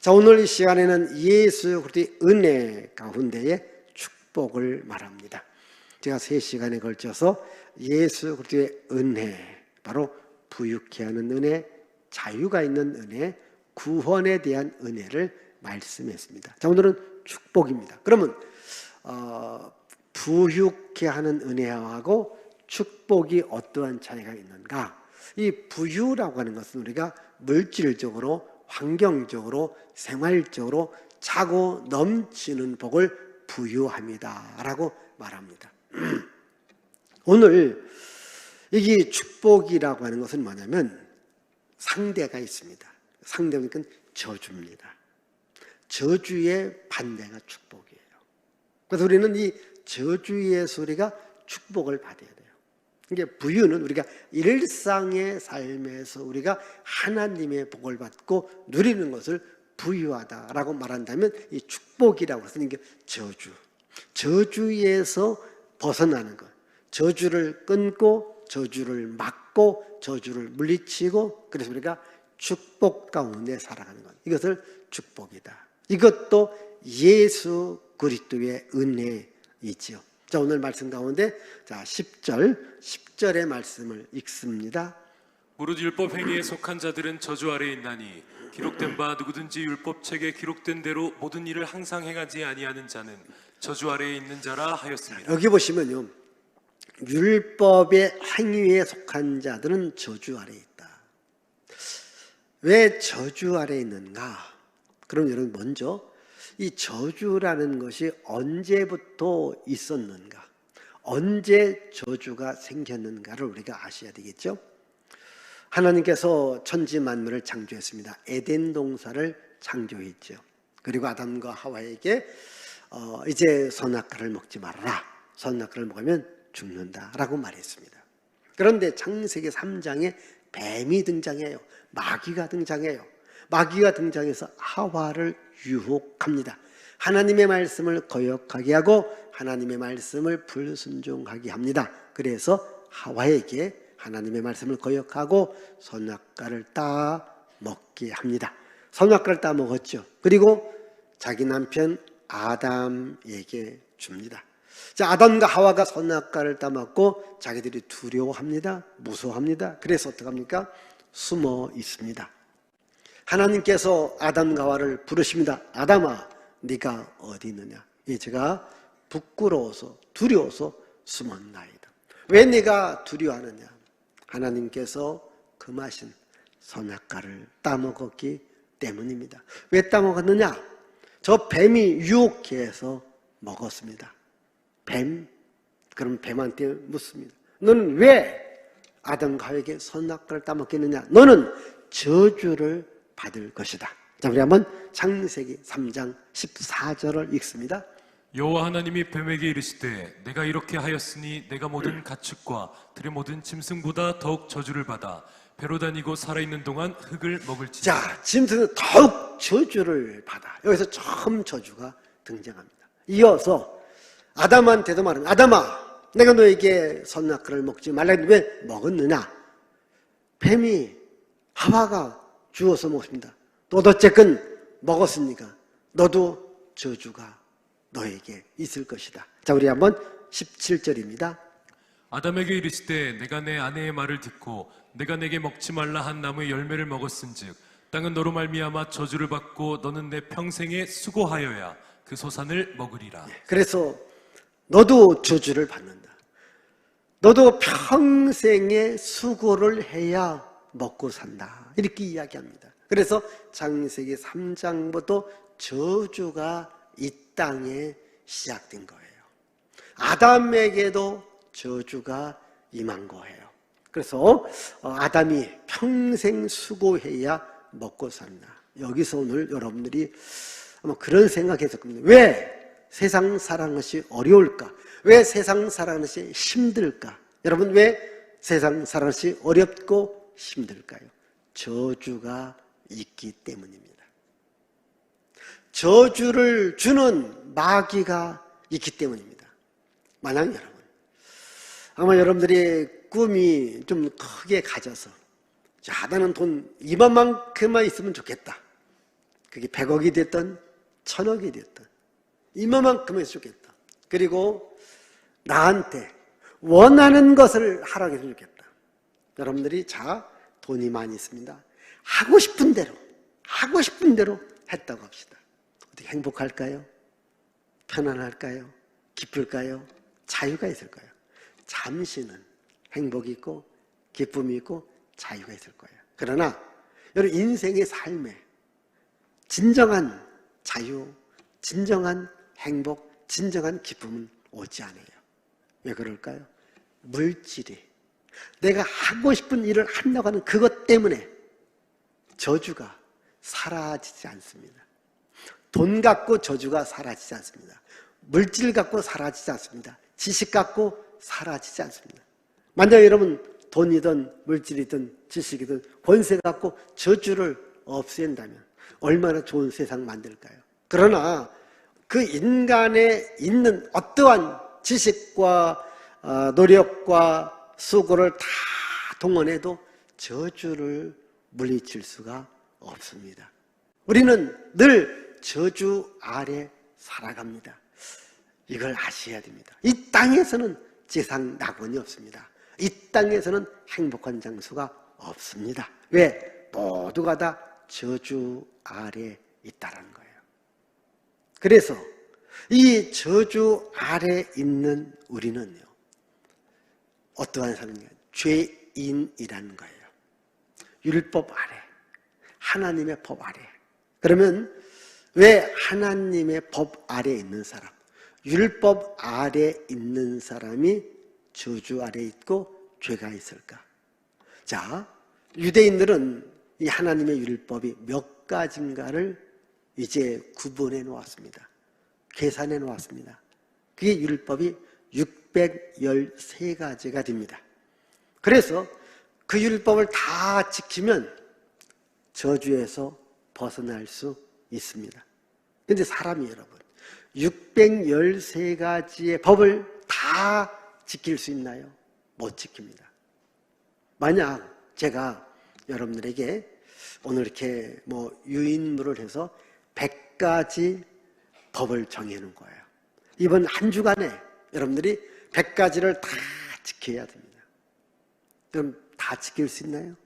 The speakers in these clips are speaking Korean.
자, 오늘 이 시간에는 예수 그리스도의 은혜 가운데의 축복을 말합니다. 제가 3시간에 걸쳐서 예수 그리스도의 은혜, 바로 부유케 하는 은혜, 자유가 있는 은혜, 구원에 대한 은혜를 말씀했습니다. 자, 오늘은 축복입니다. 그러면 부유케 하는 은혜하고 축복이 어떠한 차이가 있는가? 이 부유라고 하는 것은 우리가 물질적으로, 환경적으로, 생활적으로 차고 넘치는 복을 부유합니다 라고 말합니다. 오늘 이게 축복이라고 하는 것은 뭐냐면 상대가 있습니다. 상대니까 저주입니다. 저주의 반대가 축복이에요. 그래서 우리는 이 저주의 소리가 축복을 받아야 돼요. 이게 부유는 우리가 일상의 삶에서 우리가 하나님의 복을 받고 누리는 것을 부유하다라고 말한다면, 이 축복이라고 해서 이게 저주에서 벗어나는 것, 저주를 끊고 저주를 막고 저주를 물리치고, 그래서 우리가 축복 가운데 살아가는 것, 이것을 축복이다. 이것도 예수 그리스도의 은혜이지요. 자, 오늘 말씀 가운데 10절의 말씀을 읽습니다. 무릇 율법 행위에 속한 자들은 저주 아래에 있나니 기록된 바 누구든지 율법책에 기록된 대로 모든 일을 항상 행하지 아니하는 자는 저주 아래에 있는 자라 하였습니다. 여기 보시면요, 율법의 행위에 속한 자들은 저주 아래에 있다. 왜 저주 아래에 있는가? 그럼 여러분, 먼저 이 저주라는 것이 언제부터 있었는가, 언제 저주가 생겼는가를 우리가 아셔야 되겠죠. 하나님께서 천지 만물을 창조했습니다. 에덴 동산을 창조했죠. 그리고 아담과 하와에게 이제 선악과를 먹지 말아라, 선악과를 먹으면 죽는다라고 말했습니다. 그런데 창세기 3장에 뱀이 등장해요. 마귀가 등장해요. 마귀가 등장해서 하와를 유혹합니다. 하나님의 말씀을 거역하게 하고 하나님의 말씀을 불순종하게 합니다. 그래서 하와에게 하나님의 말씀을 거역하고 선악과를 따 먹게 합니다. 선악과를 따 먹었죠. 그리고 자기 남편 아담에게 줍니다. 자, 아담과 하와가 선악과를 따 먹고 자기들이 두려워합니다. 무서워합니다. 그래서 어떡합니까? 숨어 있습니다. 하나님께서 아담과 하와를 부르십니다. 아담아, 네가 어디 있느냐? 제가 부끄러워서 두려워서 숨었나이다. 왜 네가 두려워하느냐? 하나님께서 금하신 선악과를 따먹었기 때문입니다. 왜 따먹었느냐? 저 뱀이 유혹해서 먹었습니다. 뱀? 그럼 뱀한테 묻습니다. 너는 왜 아담과 하와에게 선악과를 따먹겠느냐? 너는 저주를 받을 것이다. 자, 우리 한번 창세기 3장 14절을 읽습니다. 여호와 하나님이 뱀에게 이르시되 내가 이렇게 하였으니 내가 모든 가축과 들의 모든 짐승보다 더욱 저주를 받아 배로 다니고 살아있는 동안 흙을 먹을지니라. 자, 짐승은 더욱 저주를 받아. 여기서 처음 저주가 등장합니다. 이어서 아담한테도 말합니다. 아담아, 내가 너에게 선악과를 먹지 말라 했는데 왜 먹었느냐? 뱀이 하와가 주워서 먹습니다. 너도 어쨌건 먹었으니까 너도 저주가 너에게 있을 것이다. 자, 우리 한번 17절입니다. 아담에게 이르시되 내가 내 아내의 말을 듣고 내가 내게 먹지 말라 한 나무의 열매를 먹었은즉 땅은 너로 말미암아 저주를 받고 너는 내 평생에 수고하여야 그 소산을 먹으리라. 그래서 너도 저주를 받는다. 너도 평생에 수고를 해야 먹고 산다. 이렇게 이야기합니다. 그래서 창세기 3장부터 저주가 이 땅에 시작된 거예요. 아담에게도 저주가 임한 거예요. 그래서 아담이 평생 수고해야 먹고 산다. 여기서 오늘 여러분들이 아마 그런 생각했을 겁니다. 왜 세상 살아가는 것이 어려울까? 왜 세상 살아가는 것이 힘들까? 여러분, 왜 세상 살아가는 것이 어렵고 힘들까요? 저주가 있기 때문입니다. 저주를 주는 마귀가 있기 때문입니다. 만약 여러분, 아마 여러분들이 꿈이 좀 크게 가져서, 자, 나는 돈 이만큼만 있으면 좋겠다. 그게 100억이 됐든 1000억이 됐든 이만큼 해주겠다. 그리고 나한테 원하는 것을 하라고 해주겠다. 여러분들이 돈이 많이 있습니다. 하고 싶은 대로 했다고 합시다. 어떻게 행복할까요? 편안할까요? 기쁠까요? 자유가 있을까요? 잠시는 행복이 있고 기쁨이 있고 자유가 있을 거예요. 그러나 여러분 인생의 삶에 진정한 자유, 진정한 행복, 진정한 기쁨은 오지 않아요. 왜 그럴까요? 물질이 내가 하고 싶은 일을 한다고 하는 그것 때문에 저주가 사라지지 않습니다. 돈 갖고 저주가 사라지지 않습니다. 물질 갖고 사라지지 않습니다. 지식 갖고 사라지지 않습니다. 만약 여러분 돈이든 물질이든 지식이든 권세 갖고 저주를 없앤다면 얼마나 좋은 세상 만들까요? 그러나 그 인간에 있는 어떠한 지식과 노력과 수고를 다 동원해도 저주를 물리칠 수가 없습니다. 우리는 늘 저주 아래 살아갑니다. 이걸 아셔야 됩니다. 이 땅에서는 지상 낙원이 없습니다. 이 땅에서는 행복한 장소가 없습니다. 왜? 모두가 다 저주 아래 있다는 거예요. 그래서 이 저주 아래 있는 우리는요, 어떠한 사람이냐? 죄인이라는 거예요. 율법 아래, 하나님의 법 아래. 그러면 왜 하나님의 법 아래 있는 사람, 율법 아래 있는 사람이 저주 아래 있고 죄가 있을까? 자, 유대인들은 이 하나님의 율법이 몇 가지인가를 이제 구분해 놓았습니다. 계산해 놓았습니다. 그게 율법이 613가지가 됩니다. 그래서 그 율법을 다 지키면 저주에서 벗어날 수 있습니다. 그런데 사람이 여러분 613가지의 법을 다 지킬 수 있나요? 못 지킵니다. 만약 제가 여러분들에게 오늘 이렇게 유인물을 해서 100가지 법을 정해놓은 거예요. 이번 한 주간에 여러분들이 100가지를 다 지켜야 됩니다. 그럼 다 지킬 수 있나요?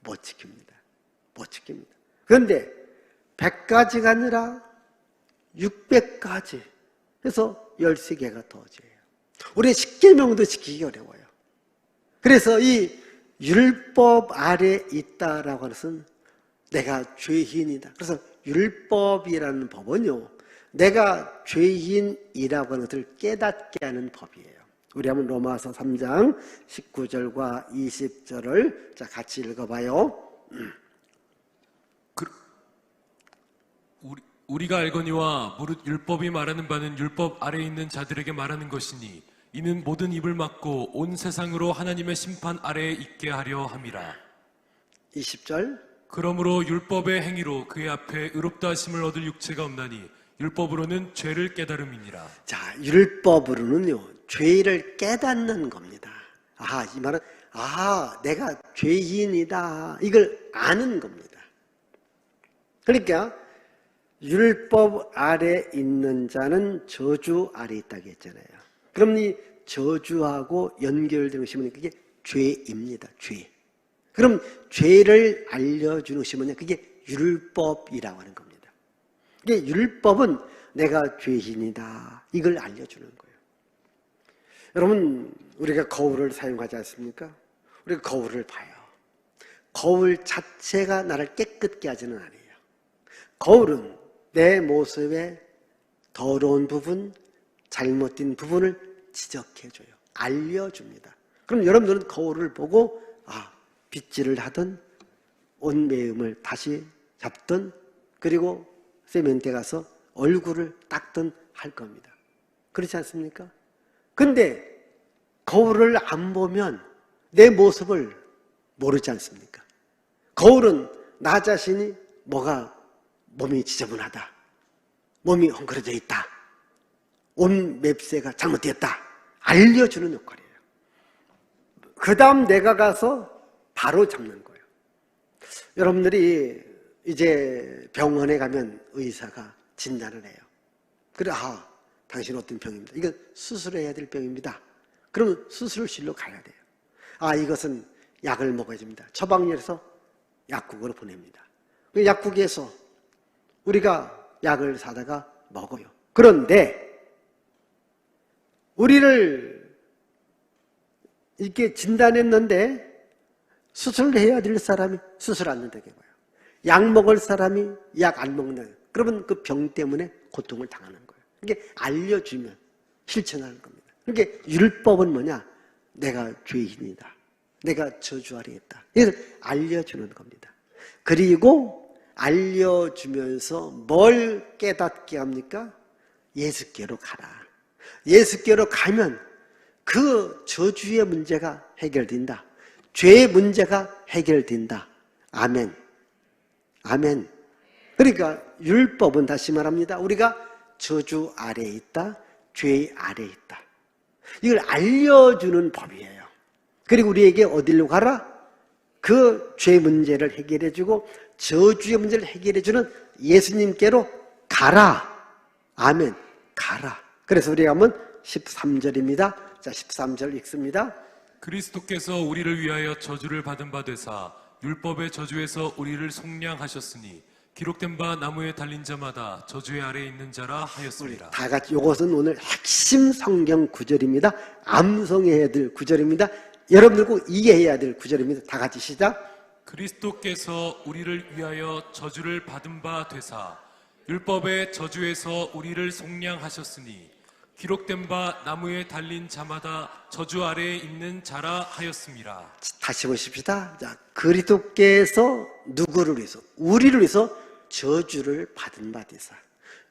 못 지킵니다. 못 지킵니다. 그런데 100가지가 아니라 600가지 해서 13개가 더해져요. 우리 10계명도 지키기 어려워요. 그래서 이 율법 아래 있다라고 하는 것은 내가 죄인이다. 그래서 율법이라는 법은요, 내가 죄인이라고 하는 것을 깨닫게 하는 법이에요. 우리 한번 로마서 3장 19절과 20절을 같이 읽어봐요. 우리가 알거니와 무릇 율법이 말하는 바는 율법 아래에 있는 자들에게 말하는 것이니 이는 모든 입을 막고 온 세상으로 하나님의 심판 아래에 있게 하려 함이라. 20절. 그러므로 율법의 행위로 그의 앞에 의롭다 하심을 얻을 육체가 없나니 율법으로는 죄를 깨달음이니라. 자, 율법으로는요, 죄를 깨닫는 겁니다. 이 말은 내가 죄인이다, 이걸 아는 겁니다. 그러니까 율법 아래 있는 자는 저주 아래 있다고 했잖아요. 그럼 이 저주하고 연결되는 것이 그게 죄입니다. 죄. 그럼 죄를 알려주는 것이 그게 율법이라고 하는 겁니다. 이게 율법은 내가 죄인이다, 이걸 알려주는 거예요. 여러분, 우리가 거울을 사용하지 않습니까? 우리가 거울을 봐요. 거울 자체가 나를 깨끗게 하지는 않아요. 거울은 내 모습의 더러운 부분, 잘못된 부분을 지적해줘요. 알려줍니다. 그럼 여러분들은 거울을 보고 빗질을 하든 옷매음을 다시 잡든 그리고 세면대 가서 얼굴을 닦든 할 겁니다. 그렇지 않습니까? 근데 거울을 안 보면 내 모습을 모르지 않습니까? 거울은 나 자신이 몸이 지저분하다, 몸이 헝클어져 있다, 옷 맵새가 잘못되었다 알려주는 역할이에요. 그 다음 내가 가서 바로 잡는 거예요. 여러분들이 이제 병원에 가면 의사가 진단을 해요. 그래, 당신 어떤 병입니다. 이건 수술해야 될 병입니다. 그러면 수술실로 가야 돼요. 이것은 약을 먹어야 됩니다. 처방열에서 약국으로 보냅니다. 그 약국에서 우리가 약을 사다가 먹어요. 그런데 우리를 이렇게 진단했는데 수술을 해야 될 사람이 수술 안 한다고 해요. 약 먹을 사람이 약 안 먹는다. 그러면 그 병 때문에 고통을 당하는 거예요. 이게 알려주면 실천하는 겁니다. 그러니까 율법은 뭐냐? 내가 죄인이다. 내가 저주 아래 있다. 이걸 알려주는 겁니다. 그리고 알려주면서 뭘 깨닫게 합니까? 예수께로 가라. 예수께로 가면 그 저주의 문제가 해결된다. 죄의 문제가 해결된다. 아멘. 아멘. 그러니까 율법은 다시 말합니다. 우리가 저주 아래에 있다. 죄 아래에 있다. 이걸 알려주는 법이에요. 그리고 우리에게 어디로 가라? 그 죄 문제를 해결해주고 저주의 문제를 해결해주는 예수님께로 가라. 아멘. 가라. 그래서 우리가 한번 13절입니다. 자, 13절 읽습니다. 그리스도께서 우리를 위하여 저주를 받은 바 되사 율법의 저주에서 우리를 속량하셨으니 기록된 바 나무에 달린 자마다 저주의 아래에 있는 자라 하였습니다. 다 같이 이것은 오늘 핵심 성경 구절입니다. 암송해야 될 구절입니다. 여러분들 꼭 이해해야 될 구절입니다. 다 같이 시작. 그리스도께서 우리를 위하여 저주를 받은 바 되사 율법의 저주에서 우리를 속량하셨으니 기록된 바 나무에 달린 자마다 저주 아래에 있는 자라 하였습니다. 다시 보십시다. 자, 그리스도께서 누구를 위해서? 우리를 위해서 저주를 받은 바 되사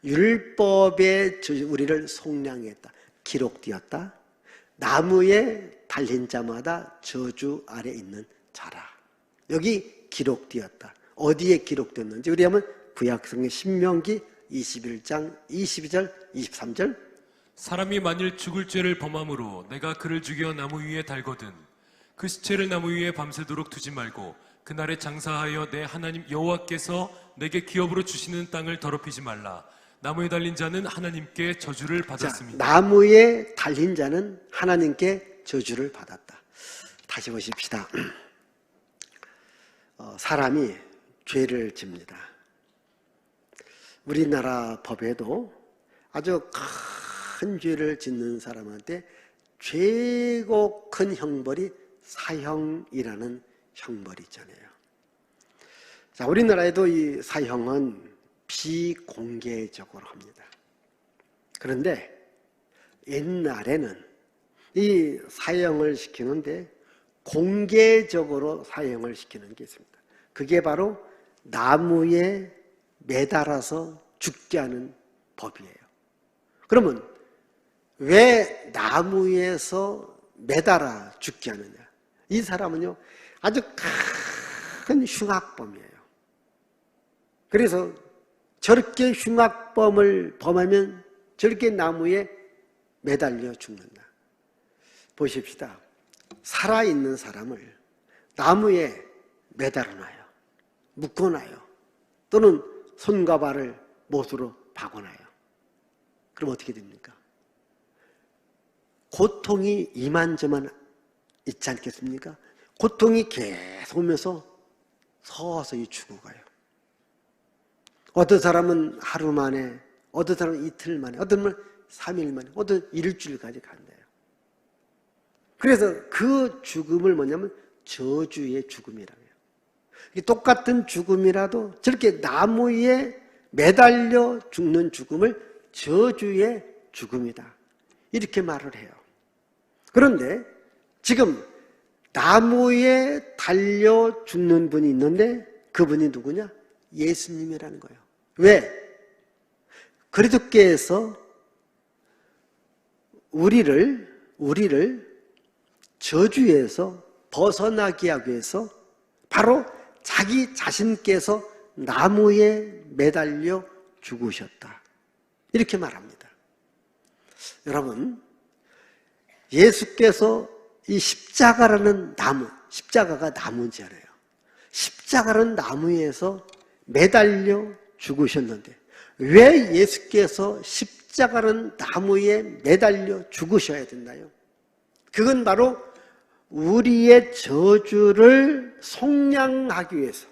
율법의 저주 우리를 속량했다. 기록되었다. 나무에 달린 자마다 저주 아래 있는 자라. 여기 기록되었다. 어디에 기록됐는지 우리 한번 구약성경 신명기 21장 22절 23절. 사람이 만일 죽을 죄를 범함으로 내가 그를 죽여 나무 위에 달거든 그 시체를 나무 위에 밤새도록 두지 말고 그날에 장사하여 내 하나님 여호와께서 내게 기업으로 주시는 땅을 더럽히지 말라. 나무에 달린 자는 하나님께 저주를 받았습니다. 자, 나무에 달린 자는 하나님께 저주를 받았다. 다시 보십시다. 사람이 죄를 집니다. 우리나라 법에도 아주 큰 죄를 짓는 사람한테 최고 큰 형벌이 사형이라는 형벌이 있잖아요. 자, 우리나라에도 이 사형은 비공개적으로 합니다. 그런데 옛날에는 이 사형을 시키는데 공개적으로 사형을 시키는 게 있습니다. 그게 바로 나무에 매달아서 죽게 하는 법이에요. 그러면 왜 나무에서 매달아 죽게 하느냐? 이 사람은요, 아주 큰 흉악범이에요. 그래서 저렇게 흉악범을 범하면 저렇게 나무에 매달려 죽는다. 보십시다. 살아있는 사람을 나무에 매달아놔요. 묶어놔요. 또는 손과 발을 못으로 박아놔요. 그럼 어떻게 됩니까? 고통이 이만저만 있지 않겠습니까? 고통이 계속 오면서 서서히 죽어가요. 어떤 사람은 하루 만에, 어떤 사람은 이틀 만에, 어떤 사람은 3일 만에, 어떤 일주일까지 간대요. 그래서 그 죽음을 뭐냐면 저주의 죽음이라고 해요. 똑같은 죽음이라도 저렇게 나무에 매달려 죽는 죽음을 저주의 죽음이다. 이렇게 말을 해요. 그런데 지금 나무에 달려 죽는 분이 있는데 그분이 누구냐? 예수님이라는 거예요. 왜? 그리스도께서 우리를 저주에서 벗어나게 하기 위해서 바로 자기 자신께서 나무에 매달려 죽으셨다. 이렇게 말합니다. 여러분, 예수께서 이 십자가라는 나무, 십자가가 나무잖아요. 십자가라는 나무에서 매달려 죽으셨는데 왜 예수께서 십자가라는 나무에 매달려 죽으셔야 됐나요? 그건 바로 우리의 저주를 속량하기 위해서,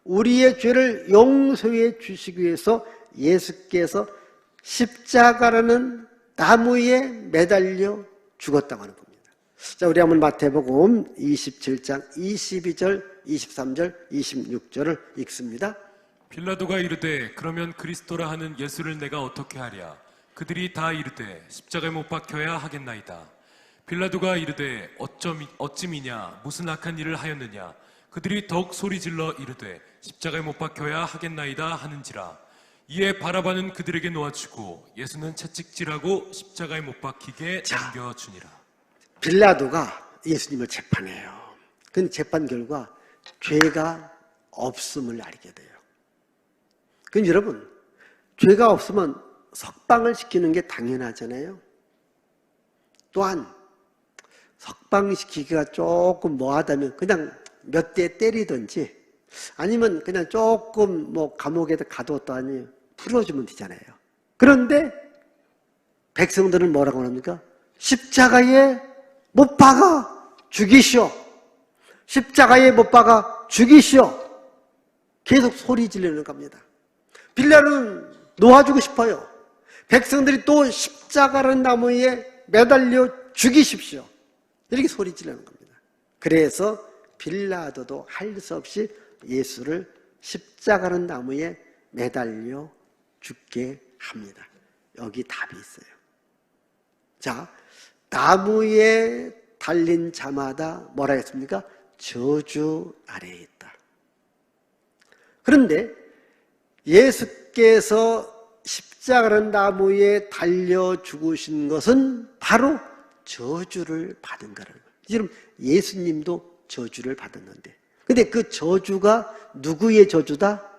우리의 죄를 용서해 주시기 위해서 예수께서 십자가라는 나무에 매달려 죽었다고 하는 겁니다. 자, 우리 한번 마태복음 27장 22절, 23절, 26절을 읽습니다. 빌라도가 이르되 그러면 그리스도라 하는 예수를 내가 어떻게 하랴? 그들이 다 이르되 십자가에 못 박혀야 하겠나이다. 빌라도가 이르되 어찌미냐 무슨 악한 일을 하였느냐? 그들이 더욱 소리질러 이르되 십자가에 못 박혀야 하겠나이다 하는지라. 이에 바라바는 그들에게 놓아주고 예수는 채찍질하고 십자가에 못 박히게 넘겨주니라. 빌라도가 예수님을 재판해요. 그 재판 결과 죄가 없음을 알게 돼요. 그럼 여러분, 죄가 없으면 석방을 시키는 게 당연하잖아요. 또한 석방시키기가 조금 뭐하다면 그냥 몇 대 때리든지 아니면 그냥 조금 뭐 감옥에다 가뒀더니 풀어주면 되잖아요. 그런데 백성들은 뭐라고 합니까? 십자가에 못 박아 죽이시오. 십자가에 못 박아 죽이시오. 계속 소리 지르는 겁니다. 빌라도는 놓아주고 싶어요. 백성들이 또 십자가라는 나무에 매달려 죽이십시오. 이렇게 소리 지르는 겁니다. 그래서 빌라도도 할 수 없이 예수를 십자가라는 나무에 매달려 죽게 합니다. 여기 답이 있어요. 자, 나무에 달린 자마다 뭐라 했습니까? 저주 아래에 있다. 그런데 예수께서 십자가라는 나무에 달려 죽으신 것은 바로 저주를 받은 거라는 거예요. 여러분, 예수님도 저주를 받았는데, 근데 그 저주가 누구의 저주다?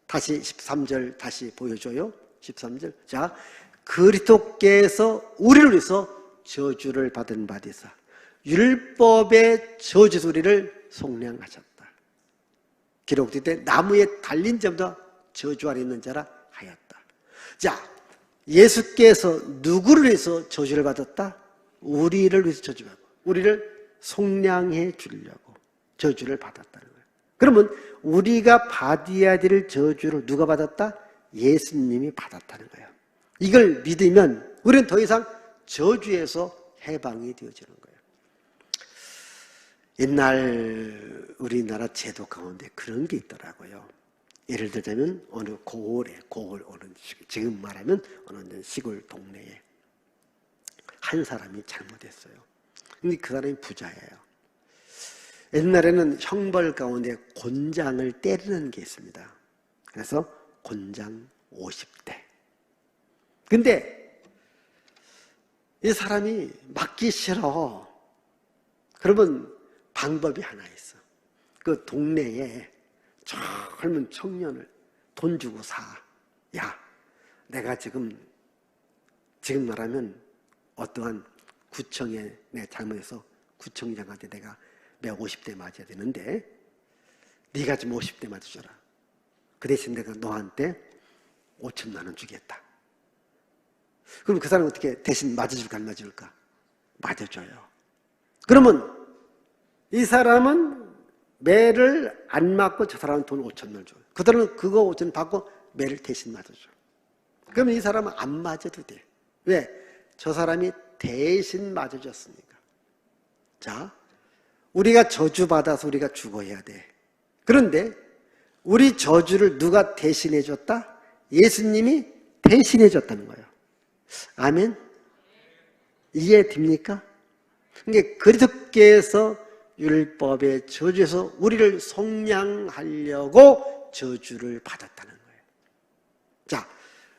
다시 13절 다시 보여줘요. 13절. 자, 그리스도께서 우리를 위해서 저주를 받은 바 되사 율법의 저주 소리를 속량하셨다. 기록될 때 나무에 달린 자보다 저주 아래 있는 자라 하였다. 자, 예수께서 누구를 위해서 저주를 받았다? 우리를 위해서 저주받고 우리를 속량해 주려고 저주를 받았다는 거예요. 그러면 우리가 받아야 될 저주를 누가 받았다? 예수님이 받았다는 거예요. 이걸 믿으면 우리는 더 이상 저주에서 해방이 되어지는 거예요. 옛날 우리나라 제도 가운데 그런 게 있더라고요. 예를 들자면 어느 고을에 어느 지금 말하면 어느 시골 동네에 한 사람이 잘못했어요. 근데 그 사람이 부자예요. 옛날에는 형벌 가운데 곤장을 때리는 게 있습니다. 그래서 곤장 50대. 근데 이 사람이 맞기 싫어. 그러면 방법이 하나 있어. 그 동네에 젊은 청년을 돈 주고 사. 야, 내가 지금 말하면 어떠한 구청에 내 잘못해서 구청장한테 내가 50대 맞아야 되는데 네가 좀 50대 맞아줘라. 그 대신 내가 너한테 5천만 원 주겠다. 그럼 그 사람은 어떻게 대신 맞아줄까 안 맞아줄까? 맞아줘요. 그러면 이 사람은 매를 안 맞고 저 사람은 돈 5천만 원 줘요. 그 사람은 그거 5천 받고 매를 대신 맞아줘. 그러면 이 사람은 안 맞아도 돼. 왜? 저 사람이 대신 맞아줬으니까. 자, 우리가 저주받아서 우리가 죽어야 돼. 그런데 우리 저주를 누가 대신해 줬다? 예수님이 대신해 줬다는 거예요. 아멘? 이해됩니까? 그러니까 그리스도께서 율법의 저주에서 우리를 속량하려고 저주를 받았다는 거예요. 자,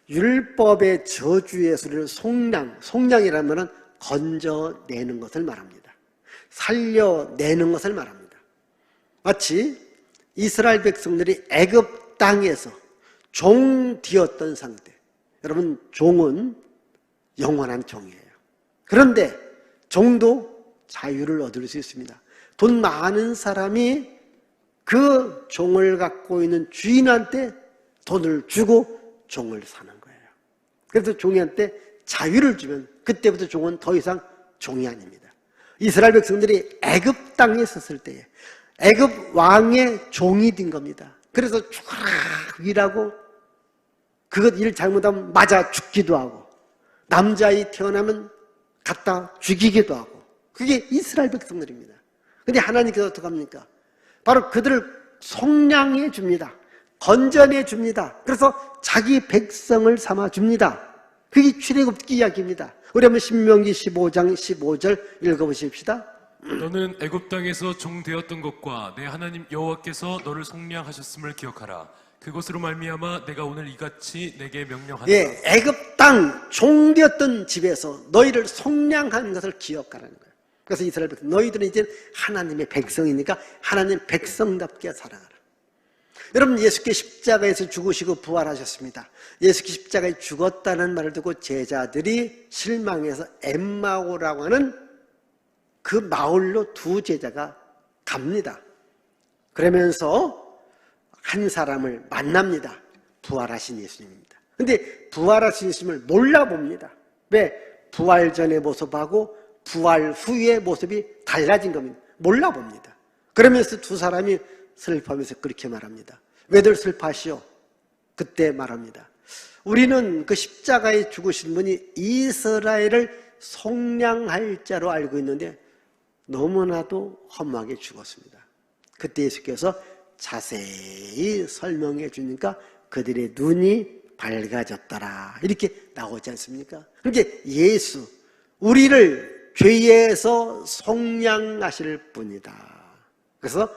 율법의 저주에서 우리를 속량이라면 건져내는 것을 말합니다. 살려내는 것을 말합니다. 마치 이스라엘 백성들이 애굽 땅에서 종되었던 상태. 여러분, 종은 영원한 종이에요. 그런데 종도 자유를 얻을 수 있습니다. 돈 많은 사람이 그 종을 갖고 있는 주인한테 돈을 주고 종을 사는 거예요. 그래서 종이한테 자유를 주면 그때부터 종은 더 이상 종이 아닙니다. 이스라엘 백성들이 애굽 땅에 있었을 때에 애굽 왕의 종이 된 겁니다. 그래서 죽어라 일하고 그것 일 잘못하면 맞아 죽기도 하고 남자아이 태어나면 갖다 죽이기도 하고 그게 이스라엘 백성들입니다. 근데 하나님께서 어떻게 합니까? 바로 그들을 속량해 줍니다. 건전해 줍니다. 그래서 자기 백성을 삼아 줍니다. 그게 출애굽기 이야기입니다. 우리 한번 신명기 15장 15절 읽어보십시다. 너는 애굽 땅에서 종 되었던 것과 내 하나님 여호와께서 너를 속량하셨음을 기억하라. 그것으로 말미암아 내가 오늘 이같이 내게 명령하노라. 예, 애굽 땅 종되었던 집에서 너희를 속량한 것을 기억하라는 거예요. 그래서 이스라엘 백성 너희들은 이제 하나님의 백성이니까 하나님 백성답게 살아가라. 여러분 예수께 십자가에서 죽으시고 부활하셨습니다. 예수께 십자가에 죽었다는 말을 듣고 제자들이 실망해서 엠마오라고 하는 그 마을로 두 제자가 갑니다. 그러면서 한 사람을 만납니다. 부활하신 예수님입니다. 근데 부활하신 예수님을 몰라봅니다. 왜? 부활 전의 모습하고 부활 후의 모습이 달라진 겁니다. 몰라봅니다. 그러면서 두 사람이 슬퍼하면서 그렇게 말합니다. 왜들 슬퍼하시오? 그때 말합니다. 우리는 그 십자가에 죽으신 분이 이스라엘을 속량할 자로 알고 있는데 너무나도 험하게 죽었습니다. 그때 예수께서 자세히 설명해 주니까 그들의 눈이 밝아졌더라. 이렇게 나오지 않습니까? 그러니까 예수, 우리를 죄에서 속량하실 분이다. 그래서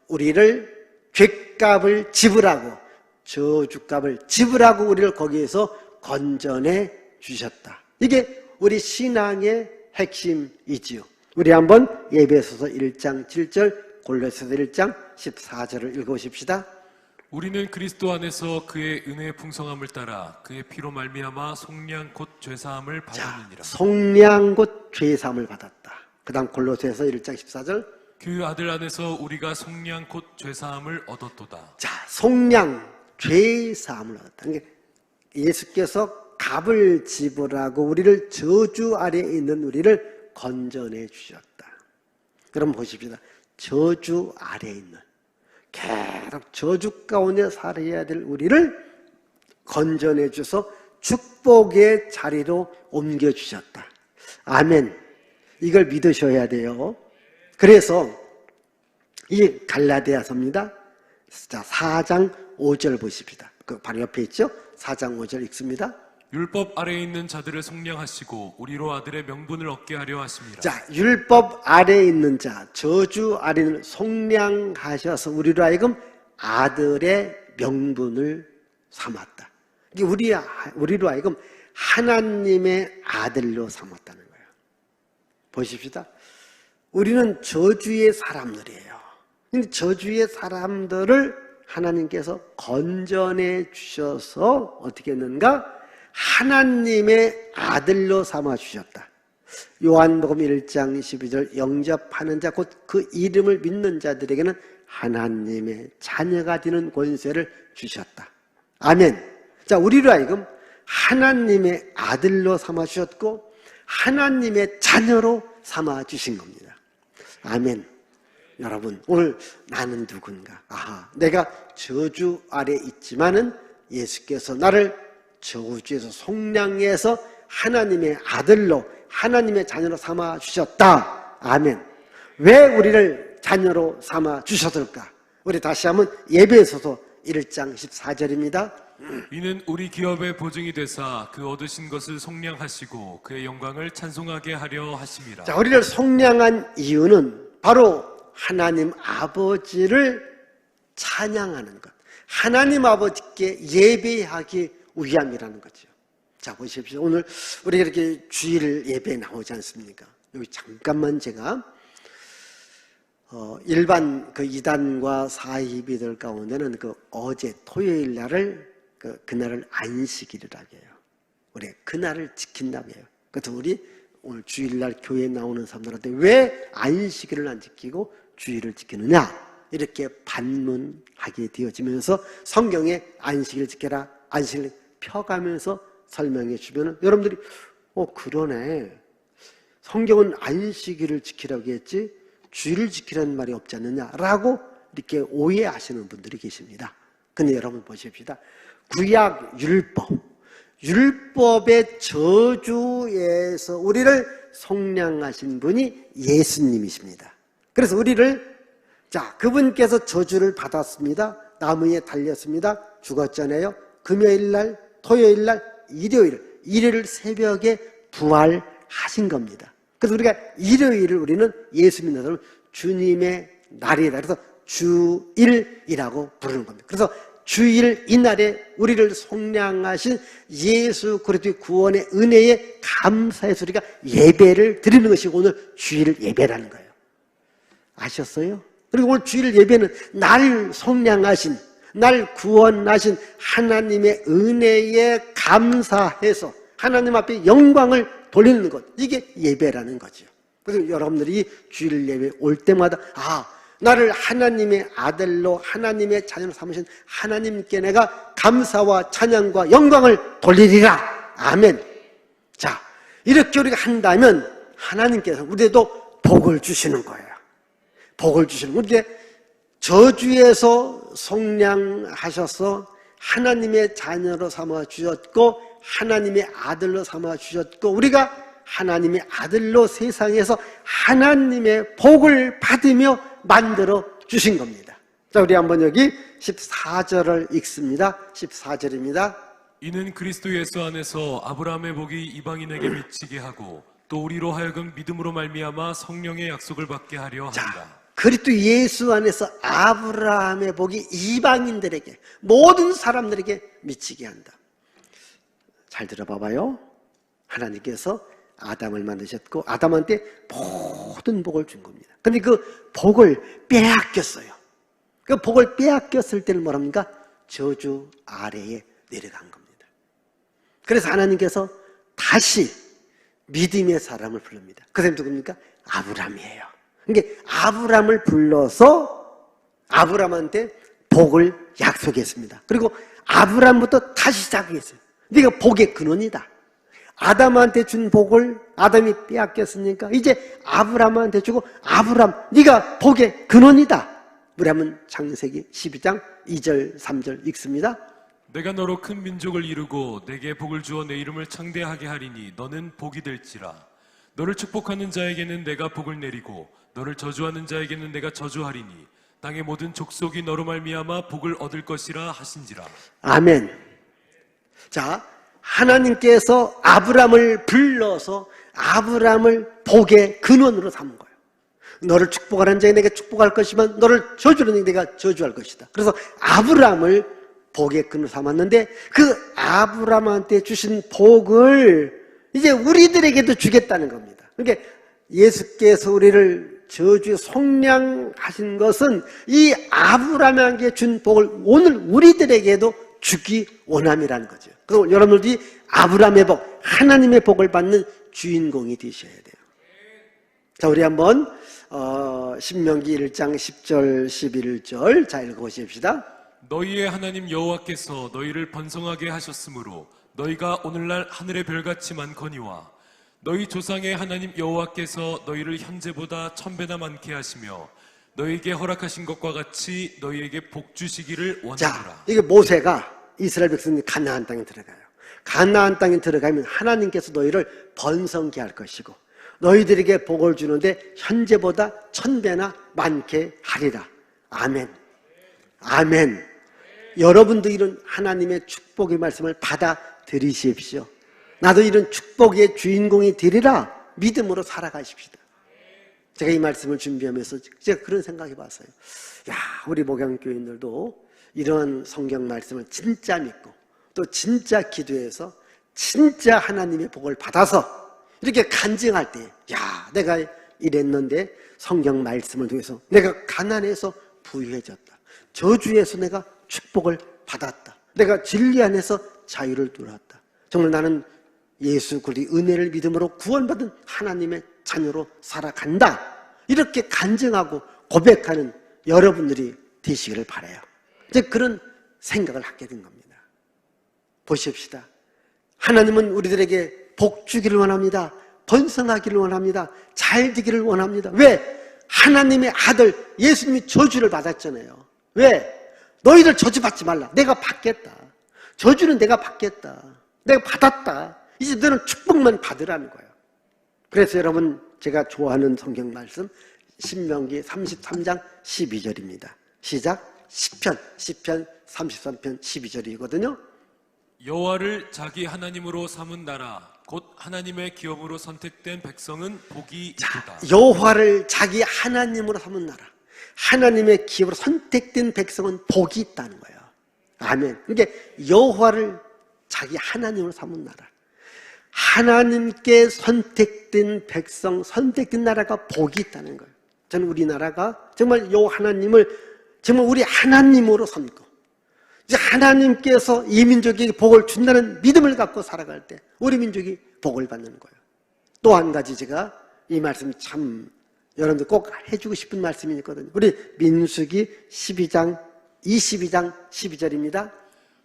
우리를 죄값을 지불하고 저주값을 지불하고 우리를 거기에서 건져내 주셨다. 이게 우리 신앙의 핵심이지요. 우리 한번 에베소서 1장 7절, 골로새서 1장 14절을 읽어보십시다. 우리는 그리스도 안에서 그의 은혜의 풍성함을 따라 그의 피로 말미암아 속량 곧 죄사함을 받았느니라. 속량 곧 죄사함을 받았다. 그 다음 골로새서 1장 14절. 그 아들 안에서 우리가 속량 곧 죄사함을 얻었도다. 자, 속량, 죄사함을 얻었다. 그러니까 예수께서 값을 지불하고 우리를 저주 아래에 있는 우리를 건져내 주셨다. 그럼 보십시다. 저주 아래에 있는 계속 저주 가운데 살아야 될 우리를 건져내 주셔서 축복의 자리로 옮겨주셨다. 아멘. 이걸 믿으셔야 돼요. 그래서 이 갈라디아서입니다. 자, 4장 5절 보십시다. 그 바로 옆에 있죠? 4장 5절 읽습니다. 율법 아래에 있는 자들을 속량하시고 우리로 아들의 명분을 얻게 하려 하심이라. 자, 율법 아래에 있는 자, 저주 아래를 속량하셔서 우리로 하여금 아들의 명분을 삼았다. 이게 우리로 하여금 하나님의 아들로 삼았다는 거예요. 보십시다. 우리는 저주의 사람들이에요. 근데 저주의 사람들을 하나님께서 건져내 주셔서 어떻게 했는가? 하나님의 아들로 삼아 주셨다. 요한복음 1장 12절 영접하는 자 곧 그 이름을 믿는 자들에게는 하나님의 자녀가 되는 권세를 주셨다. 아멘. 자, 우리로 하여금 하나님의 아들로 삼아 주셨고 하나님의 자녀로 삼아 주신 겁니다. 아멘. 여러분, 오늘 나는 누군가? 아하, 내가 저주 아래 있지만은 예수께서 나를 저주에서 속량해서 하나님의 아들로, 하나님의 자녀로 삼아 주셨다. 아멘. 왜 우리를 자녀로 삼아 주셨을까? 우리 다시 한번 에베소서 1장 14절입니다. 이는 우리 기업의 보증이 되사 그 얻으신 것을 속량하시고 그의 영광을 찬송하게 하려 하심이라. 자, 우리를 속량한 이유는 바로 하나님 아버지를 찬양하는 것, 하나님 아버지께 예배하기 위함이라는 거죠. 자, 보십시오. 오늘 우리가 이렇게 주일 예배에 나오지 않습니까? 여기 잠깐만 제가 일반 그 이단과 사이비들 가운데는 그 어제 토요일 날을 그날을 안식일이라고 해요. 우리 그날을 지킨다고 해요. 그래서 우리 오늘 주일날 교회에 나오는 사람들한테 왜 안식일을 안 지키고 주일을 지키느냐? 이렇게 반문하게 되어지면서 성경에 안식일 지켜라, 안식일 펴가면서 설명해 주면은 여러분들이 그러네. 성경은 안식일을 지키라고 했지 주일을 지키라는 말이 없지 않느냐라고 이렇게 오해하시는 분들이 계십니다. 근데 여러분 보십시다. 구약 율법의 저주에서 우리를 속량하신 분이 예수님이십니다. 그래서 우리를 그분께서 저주를 받았습니다. 나무에 달렸습니다. 죽었잖아요. 금요일날, 토요일날, 일요일 새벽에 부활하신 겁니다. 그래서 우리가 일요일을 우리는 예수 믿는 사람은 주님의 날이다. 그래서 주일이라고 부르는 겁니다. 그래서 주일 이날에 우리를 속량하신 예수 그리스도의 구원의 은혜에 감사해서 우리가 예배를 드리는 것이 오늘 주일 예배라는 거예요. 아셨어요? 그리고 오늘 주일 예배는 날 속량하신, 날 구원하신 하나님의 은혜에 감사해서 하나님 앞에 영광을 돌리는 것, 이게 예배라는 거죠. 그래서 여러분들이 주일 예배 올 때마다 나를 하나님의 아들로 하나님의 자녀로 삼으신 하나님께 내가 감사와 찬양과 영광을 돌리리라. 아멘. 이렇게 우리가 한다면 하나님께서 우리에도 복을 주시는 거예요. 복을 주시는 거예요. 우리에게 저주에서 속량하셔서 하나님의 자녀로 삼아 주셨고 하나님의 아들로 삼아 주셨고 우리가 하나님의 아들로 세상에서 하나님의 복을 받으며 만들어 주신 겁니다. 우리 한번 여기 14절을 읽습니다. 14절입니다. 이는 그리스도 예수 안에서 아브라함의 복이 이방인에게 미치게 하고 또 우리로 하여금 믿음으로 말미암아 성령의 약속을 받게 하려 한다. 그리스도 예수 안에서 아브라함의 복이 이방인들에게 모든 사람들에게 미치게 한다. 잘 들어봐봐요. 하나님께서 아담을 만드셨고 아담한테 모든 복을 준 겁니다. 근데 그 복을 빼앗겼어요. 그 복을 빼앗겼을 때는 뭐랍니까? 저주 아래에 내려간 겁니다. 그래서 하나님께서 다시 믿음의 사람을 부릅니다. 그 사람이 누굽니까? 아브라함이에요. 그러니까 아브라함을 불러서 아브라함한테 복을 약속했습니다. 그리고 아브라함부터 다시 시작했어요. 네가 복의 근원이다. 아담한테 준 복을 아담이 빼앗겼으니까 이제 아브라함한테 주고 아브라함 네가 복의 근원이다. 우리 한번 창세기 12장 2절 3절 읽습니다. 내가 너로 큰 민족을 이루고 내게 복을 주어 내 이름을 창대하게 하리니 너는 복이 될지라. 너를 축복하는 자에게는 내가 복을 내리고 너를 저주하는 자에게는 내가 저주하리니 땅의 모든 족속이 너로 말미암아 복을 얻을 것이라 하신지라. 아멘. 하나님께서 아브라함을 불러서 아브라함을 복의 근원으로 삼은 거예요. 너를 축복하는 자에게 내가 축복할 것이지만 너를 저주하는 자에게 내가 저주할 것이다. 그래서 아브라함을 복의 근원으로 삼았는데 그 아브라함한테 주신 복을 이제 우리들에게도 주겠다는 겁니다. 그러니까 예수께서 우리를 저주에 속량하신 것은 이 아브라함에게 준 복을 오늘 우리들에게도 주기 원함이라는 거죠. 그래서 여러분들이 아브라함의 복, 하나님의 복을 받는 주인공이 되셔야 돼요. 우리 한번 신명기 1장 10절 11절 읽어보십시다. 너희의 하나님 여호와께서 너희를 번성하게 하셨으므로 너희가 오늘날 하늘의 별같이 많거니와 너희 조상의 하나님 여호와께서 너희를 현재보다 1000배나 많게 하시며 너희에게 허락하신 것과 같이 너희에게 복 주시기를 원하노라. 이게 모세가 이스라엘 백성이 가나안 땅에 들어가요. 가나안 땅에 들어가면 하나님께서 너희를 번성케 할 것이고 너희들에게 복을 주는데 현재보다 1000배나 많게 하리라. 아멘. 아멘. 여러분도 이런 하나님의 축복의 말씀을 받아들이십시오. 나도 이런 축복의 주인공이 되리라 믿음으로 살아가십시다. 제가 이 말씀을 준비하면서 제가 그런 생각해 봤어요. 우리 목양교인들도 이런 성경 말씀을 진짜 믿고 또 진짜 기도해서 진짜 하나님의 복을 받아서 이렇게 간증할 때 내가 이랬는데 성경 말씀을 통해서 내가 가난해서 부유해졌다. 저주에서 내가 축복을 받았다. 내가 진리 안에서 자유를 누렸다. 정말 나는 예수 그리스도의 은혜를 믿음으로 구원받은 하나님의 자녀로 살아간다. 이렇게 간증하고 고백하는 여러분들이 되시기를 바라요. 이제 그런 생각을 하게 된 겁니다. 보십시다. 하나님은 우리들에게 복 주기를 원합니다. 번성하기를 원합니다. 잘 되기를 원합니다. 왜? 하나님의 아들 예수님이 저주를 받았잖아요. 왜? 너희들 저주받지 말라. 내가 받겠다. 저주는 내가 받겠다. 내가 받았다. 이제 너는 축복만 받으라는 거예요. 그래서 여러분, 제가 좋아하는 성경 말씀 신명기 33장 12절입니다. 시작. 시편 33편 12절이거든요. 여호와를 자기 하나님으로 삼은 나라 곧 하나님의 기업으로 선택된 백성은 복이 있도다. 여호와를 자기 하나님으로 삼은 나라, 하나님의 기업으로 선택된 백성은 복이 있다는 거예요. 아멘. 그러니까 여호와를 자기 하나님으로 삼은 나라, 하나님께 선택된 백성, 선택된 나라가 복이 있다는 거예요. 저는 우리나라가 정말 요 하나님을 정말 우리 하나님으로 삼고 이제 하나님께서 이 민족에게 복을 준다는 믿음을 갖고 살아갈 때 우리 민족이 복을 받는 거예요. 또 한 가지 제가 이 말씀 참 여러분들 꼭 해주고 싶은 말씀이 있거든요. 우리 민수기 22장 12절입니다.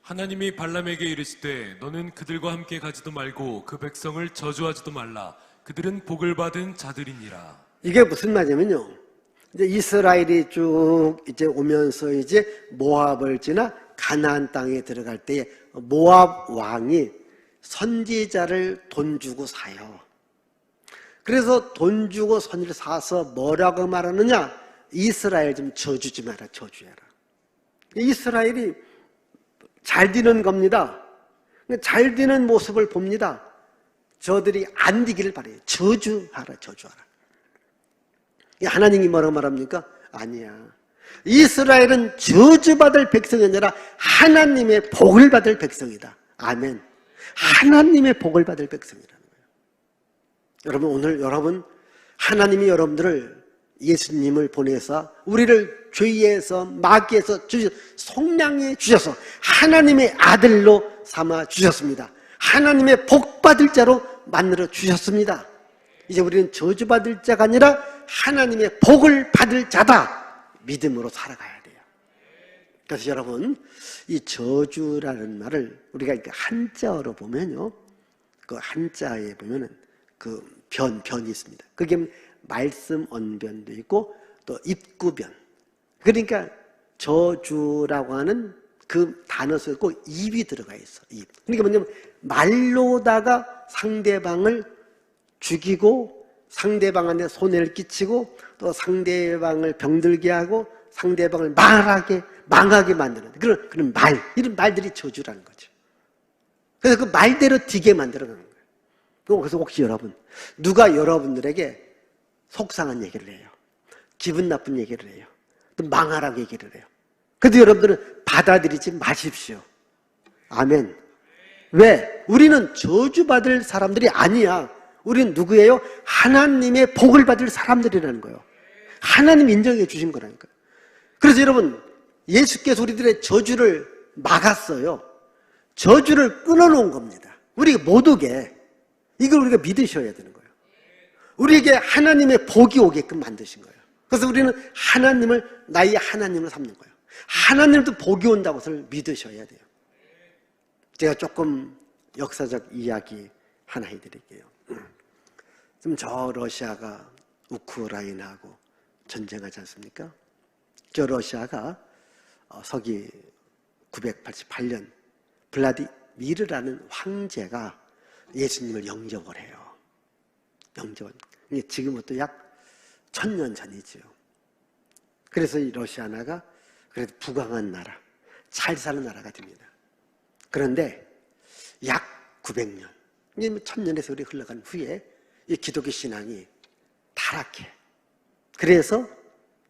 하나님이 발람에게 이르시되 너는 그들과 함께 가지도 말고 그 백성을 저주하지도 말라. 그들은 복을 받은 자들이니라. 이게 무슨 말이냐면요. 이제 이스라엘이 쭉 이제 오면서 이제 모압을 지나 가나안 땅에 들어갈 때에 모압 왕이 선지자를 돈 주고 사요. 그래서 돈 주고 선지를 사서 뭐라고 말하느냐? 이스라엘 좀 저주지 마라, 저주해라. 이스라엘이 잘 되는 겁니다. 잘 되는 모습을 봅니다. 저들이 안 되기를 바래요. 저주하라, 저주하라. 하나님이 뭐라고 말합니까? 아니야. 이스라엘은 저주받을 백성이 아니라 하나님의 복을 받을 백성이다. 아멘. 하나님의 복을 받을 백성이라는 거예요. 여러분, 오늘 여러분, 하나님이 여러분들을 예수님을 보내서 우리를 죄에서 마귀에서 속량해 주셔서 하나님의 아들로 삼아 주셨습니다. 하나님의 복 받을 자로 만들어 주셨습니다. 이제 우리는 저주받을 자가 아니라 하나님의 복을 받을 자다. 믿음으로 살아가야 돼요. 그래서 여러분, 이 저주라는 말을 우리가 한자어로 보면요, 그 한자에 보면은 그 변이 있습니다. 그게 말씀 언변도 있고 또 입구변. 그러니까 저주라고 하는 그 단어 속에 꼭 입이 들어가 있어. 입. 그러니까 뭐냐면 말로다가 상대방을 죽이고 상대방한테 손해를 끼치고 또 상대방을 병들게 하고 상대방을 망하게 만드는 그런 말, 이런 말들이 저주라는 거죠. 그래서 그 말대로 되게 만들어가는 거예요. 그래서 혹시 여러분, 누가 여러분들에게 속상한 얘기를 해요, 기분 나쁜 얘기를 해요, 또 망하라고 얘기를 해요. 그래도 여러분들은 받아들이지 마십시오. 아멘. 왜? 우리는 저주받을 사람들이 아니야. 우리는 누구예요? 하나님의 복을 받을 사람들이라는 거예요. 하나님 인정해 주신 거라니까요. 그래서 여러분, 예수께서 우리들의 저주를 막았어요. 저주를 끊어놓은 겁니다. 우리가 못 오게. 이걸 우리가 믿으셔야 되는 거예요. 우리에게 하나님의 복이 오게끔 만드신 거예요. 그래서 우리는 하나님을 나의 하나님을 삼는 거예요. 하나님도 복이 온다고 해서 믿으셔야 돼요. 제가 조금 역사적 이야기 하나 해드릴게요. 지금 저 러시아가 우크라이나하고 전쟁하지 않습니까? 저 러시아가 서기 988년 블라디미르라는 황제가 예수님을 영접을 해요. 영접은 지금부터 약 1000년 전이죠. 그래서 이 러시아나가 그래도 부강한 나라, 잘 사는 나라가 됩니다. 그런데 약 900년, 1000년의 세월이 흘러간 후에 이 기독교 신앙이 타락해. 그래서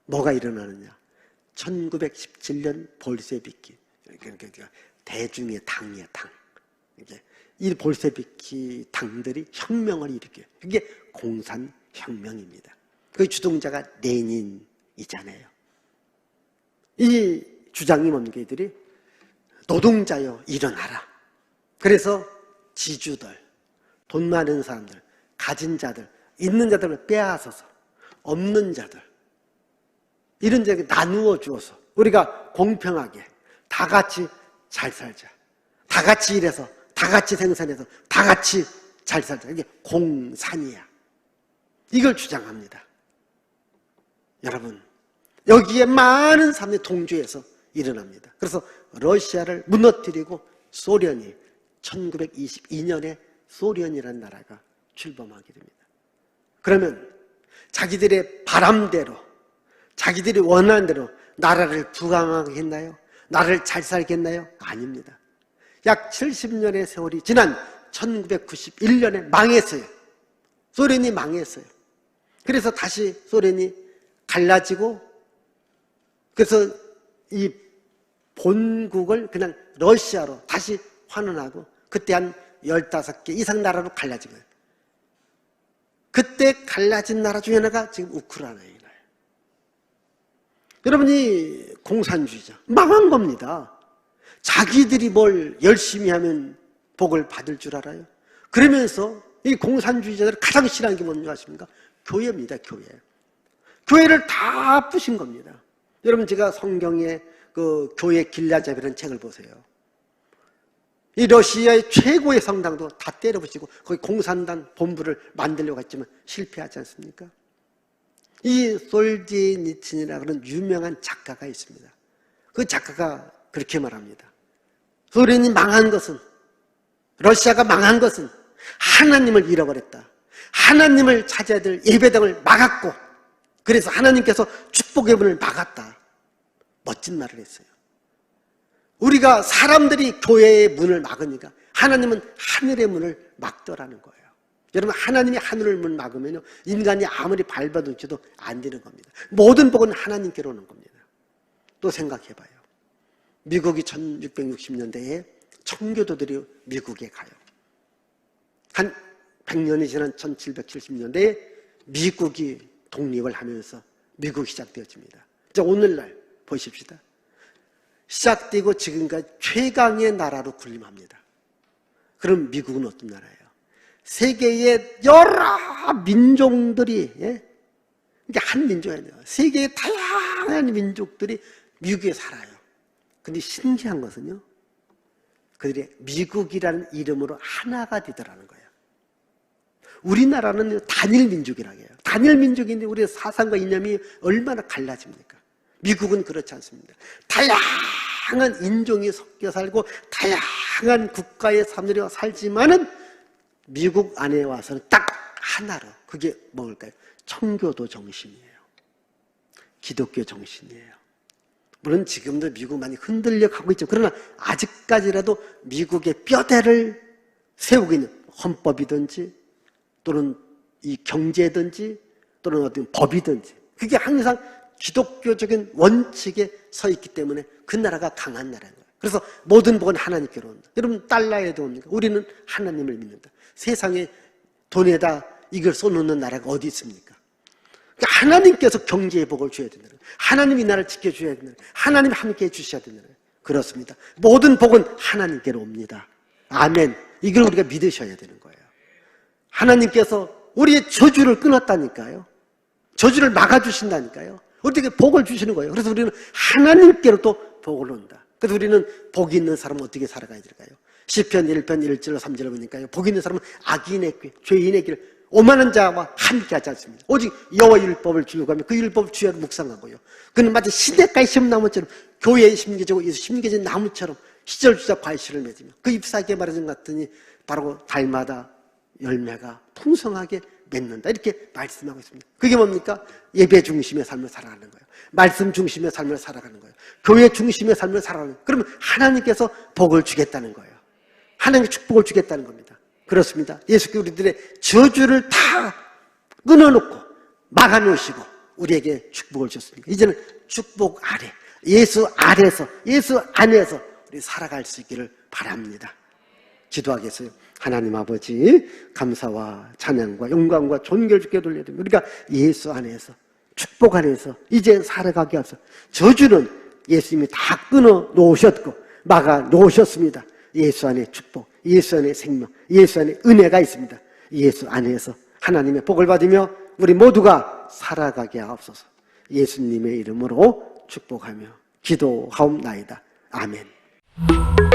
뭐가 일어나느냐? 1917년 볼셰비키, 그러니까 대중의 당이야, 당. 이 볼셰비키 당들이 혁명을 일으켜요. 이게 공산혁명입니다. 그 주동자가 레닌이잖아요. 이 주장이 뭡니까? 이들이 노동자여 일어나라. 그래서 지주들, 돈 많은 사람들, 가진 자들, 있는 자들을 빼앗아서 없는 자들, 이런 적에 나누어 주어서 우리가 공평하게 다 같이 잘 살자. 다 같이 일해서, 다 같이 생산해서, 다 같이 잘 살자. 이게 공산이야. 이걸 주장합니다. 여러분, 여기에 많은 사람들이 동조해서 일어납니다. 그래서 러시아를 무너뜨리고 소련이 1922년에 소련이라는 나라가 출범하게 됩니다. 그러면 자기들의 바람대로, 자기들이 원하는 대로 나라를 부강하게 했나요? 나라를 잘 살게 했나요? 아닙니다. 약 70년의 세월이 지난 1991년에 망했어요. 소련이 망했어요. 그래서 다시 소련이 갈라지고, 그래서 이 본국을 그냥 러시아로 다시 환원하고, 그때 한 15개 이상 나라로 갈라진 거예요. 그때 갈라진 나라 중에 하나가 지금 우크라이나예요. 여러분이 공산주의자 망한 겁니다. 자기들이 뭘 열심히 하면 복을 받을 줄 알아요? 그러면서 이 공산주의자들을 가장 싫어하는 게 뭔지 아십니까? 교회입니다. 교회. 교회를 다 부신 겁니다. 여러분, 제가 성경에 그 교회 길라잡이라는 책을 보세요. 이 러시아의 최고의 성당도 다 때려부시고 거기 공산당 본부를 만들려고 했지만 실패하지 않습니까? 이 솔제니친이라고 하는 유명한 작가가 있습니다. 그 작가가 그렇게 말합니다. 소련이 망한 것은, 러시아가 망한 것은 하나님을 잃어버렸다. 하나님을 찾아야 될 예배당을 막았고, 그래서 하나님께서 축복의 문을 막았다. 멋진 말을 했어요. 우리가 사람들이 교회의 문을 막으니까 하나님은 하늘의 문을 막더라는 거예요. 여러분, 하나님이 하늘의 문을 막으면요, 인간이 아무리 밟아둔지도 안 되는 겁니다. 모든 복은 하나님께로 오는 겁니다. 또 생각해봐요. 미국이 1660년대에 청교도들이 미국에 가요. 한 100년이 지난 1770년대에 미국이 독립을 하면서 미국이 시작되어집니다. 자, 오늘날 보십시다. 시작되고 지금까지 최강의 나라로 군림합니다. 그럼 미국은 어떤 나라예요? 세계의 여러 민족들이, 이게 한 민족이 아니에요. 세계의 다양한 민족들이 미국에 살아요. 근데 신기한 것은요, 그들이 미국이라는 이름으로 하나가 되더라는 거예요. 우리나라는 단일 민족이라고 해요. 단일 민족인데 우리의 사상과 이념이 얼마나 갈라집니까? 미국은 그렇지 않습니다. 다양한 인종이 섞여 살고 다양한 국가의 사람들이 살지만은 미국 안에 와서는 딱 하나로, 그게 뭘까요? 청교도 정신이에요. 기독교 정신이에요. 물론 지금도 미국 많이 흔들려 가고 있죠. 그러나 아직까지라도 미국의 뼈대를 세우고 있는 헌법이든지 또는 이 경제든지 또는 어떤 법이든지, 그게 항상 기독교적인 원칙에 서 있기 때문에 그 나라가 강한 나라인 거예요. 그래서 모든 복은 하나님께로 온다. 여러분, 달러에도 옵니까? 우리는 하나님을 믿는다. 세상에 돈에다 이걸 쏘놓는 나라가 어디 있습니까? 그러니까 하나님께서 경제의 복을 줘야 된다. 하나님이 나라를 지켜줘야 된다. 하나님 함께 해주셔야 된다. 그렇습니다. 모든 복은 하나님께로 옵니다. 아멘. 이걸 우리가 믿으셔야 되는 거예요. 하나님께서 우리의 저주를 끊었다니까요. 저주를 막아주신다니까요. 어떻게 복을 주시는 거예요. 그래서 우리는 하나님께로 또 복을 온다. 그래서 우리는 복이 있는 사람은 어떻게 살아가야 될까요? 시편 1편 1절 3절을 보니까요, 복이 있는 사람은 악인의 길, 죄인의 길을 오만한 자와 함께 하지 않습니다. 오직 여호와 율법을 주요하며 그 율법을 주야로 묵상하고요. 그는 마치 시냇가의 심나무처럼, 교회에 심겨지고 심겨진 나무처럼 시절주자 과실을 맺으며 그 잎사귀에 말하는 것 같더니 바로 달마다 열매가 풍성하게 맺는다. 이렇게 말씀하고 있습니다. 그게 뭡니까? 예배 중심의 삶을 살아가는 거예요. 말씀 중심의 삶을 살아가는 거예요. 교회 중심의 삶을 살아가는 거예요. 그러면 하나님께서 복을 주겠다는 거예요. 하나님의 축복을 주겠다는 겁니다. 그렇습니다. 예수께서 우리들의 저주를 다 끊어놓고 막아놓으시고 우리에게 축복을 주셨습니다. 이제는 축복 아래, 예수 아래서, 예수 안에서 우리 살아갈 수 있기를 바랍니다. 기도하겠어요. 하나님 아버지, 감사와 찬양과 영광과 존귀를 주께 돌려드립니다. 우리가 예수 안에서, 축복 안에서 이제 살아가게 하소서. 저주는 예수님이 다 끊어 놓으셨고 막아 놓으셨습니다. 예수 안에 축복, 예수 안에 생명, 예수 안에 은혜가 있습니다. 예수 안에서 하나님의 복을 받으며 우리 모두가 살아가게 하옵소서. 예수님의 이름으로 축복하며 기도하옵나이다. 아멘.